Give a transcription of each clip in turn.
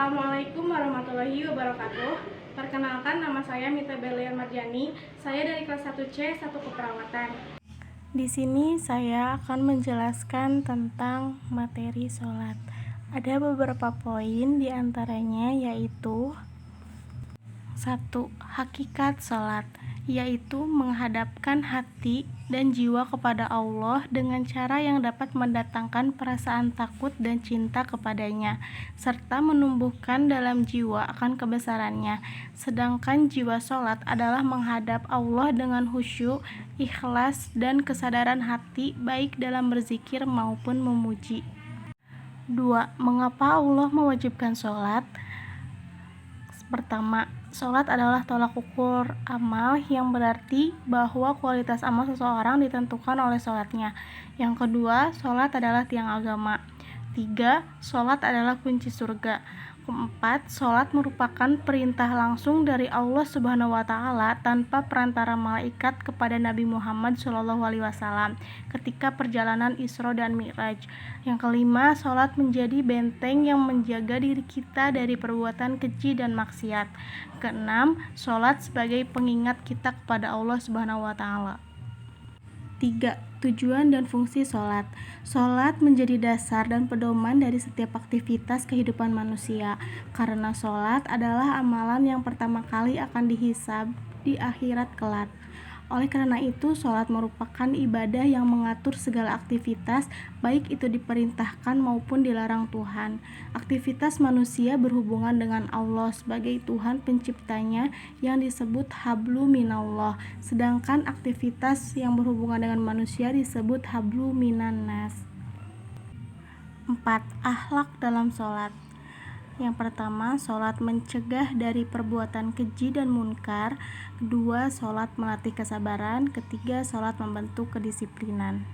Assalamualaikum warahmatullahi wabarakatuh. Perkenalkan, nama saya Mita Belian Marjani. Saya dari kelas 1C, 1 Keperawatan. Di sini saya akan menjelaskan tentang materi sholat. Ada beberapa poin diantaranya yaitu 1. Hakikat sholat, yaitu menghadapkan hati dan jiwa kepada Allah dengan cara yang dapat mendatangkan perasaan takut dan cinta kepadanya, serta menumbuhkan dalam jiwa akan kebesarannya. Sedangkan jiwa sholat adalah menghadap Allah dengan khusyuk, ikhlas, dan kesadaran hati baik dalam berzikir maupun memuji. 2. Mengapa Allah mewajibkan sholat? Pertama, sholat adalah tolak ukur amal, yang berarti bahwa kualitas amal seseorang ditentukan oleh sholatnya. Yang kedua, sholat adalah tiang agama. 3. Sholat adalah kunci surga. 4. Sholat merupakan perintah langsung dari Allah Subhanahu wa Ta'ala tanpa perantara malaikat kepada Nabi Muhammad SAW ketika perjalanan Isra dan Mi'raj. Yang kelima, sholat menjadi benteng yang menjaga diri kita dari perbuatan keji dan maksiat. Keenam, sholat sebagai pengingat kita kepada Allah Subhanahu wa Ta'ala. 3. Tujuan dan fungsi sholat. Sholat menjadi dasar dan pedoman dari setiap aktivitas kehidupan manusia, karena sholat adalah amalan yang pertama kali akan dihisab di akhirat kelak. Oleh karena itu, sholat merupakan ibadah yang mengatur segala aktivitas, baik itu diperintahkan maupun dilarang Tuhan. Aktivitas manusia berhubungan dengan Allah sebagai Tuhan penciptanya yang disebut hablu minallah, sedangkan aktivitas yang berhubungan dengan manusia disebut hablu minan nas. 4. Akhlak dalam sholat. Yang pertama, sholat mencegah dari perbuatan keji dan munkar. Kedua, sholat melatih kesabaran. Ketiga, sholat membentuk kedisiplinan.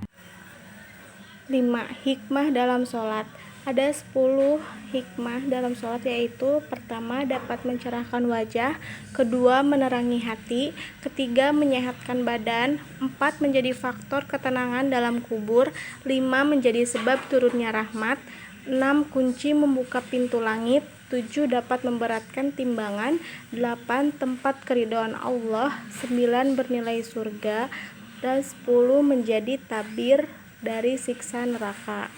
5. Hikmah dalam sholat. Ada 10 hikmah dalam sholat, yaitu pertama, dapat mencerahkan wajah. Kedua, menerangi hati. Ketiga, menyehatkan badan. 4. Menjadi faktor ketenangan dalam kubur. 5. Menjadi sebab turunnya rahmat. 6. Kunci membuka pintu langit. 7. Dapat memberatkan timbangan. 8. Tempat keridhaan Allah. 9. Bernilai surga. Dan 10. Menjadi tabir dari siksa neraka.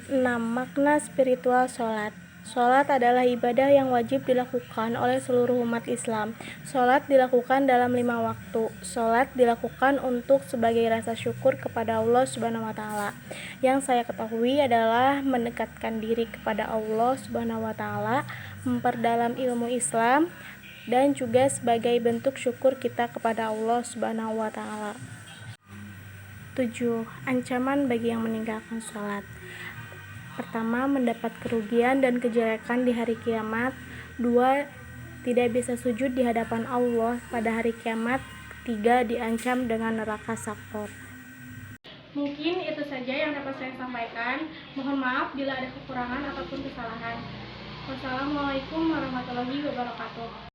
6. Makna spiritual sholat. Sholat adalah ibadah yang wajib dilakukan oleh seluruh umat Islam. Sholat dilakukan dalam 5 waktu. Sholat dilakukan untuk sebagai rasa syukur kepada Allah Subhanahu wa Ta'ala. Yang saya ketahui adalah mendekatkan diri kepada Allah Subhanahu wa Ta'ala, memperdalam ilmu Islam, dan juga sebagai bentuk syukur kita kepada Allah Subhanahu wa Ta'ala. 7. Ancaman bagi yang meninggalkan sholat. Pertama, mendapat kerugian dan kejelekan di hari kiamat. 2. Tidak bisa sujud di hadapan Allah pada hari kiamat. 3. Diancam dengan neraka sakor. Mungkin itu saja yang dapat saya sampaikan. Mohon maaf bila ada kekurangan ataupun kesalahan. Wassalamualaikum warahmatullahi wabarakatuh.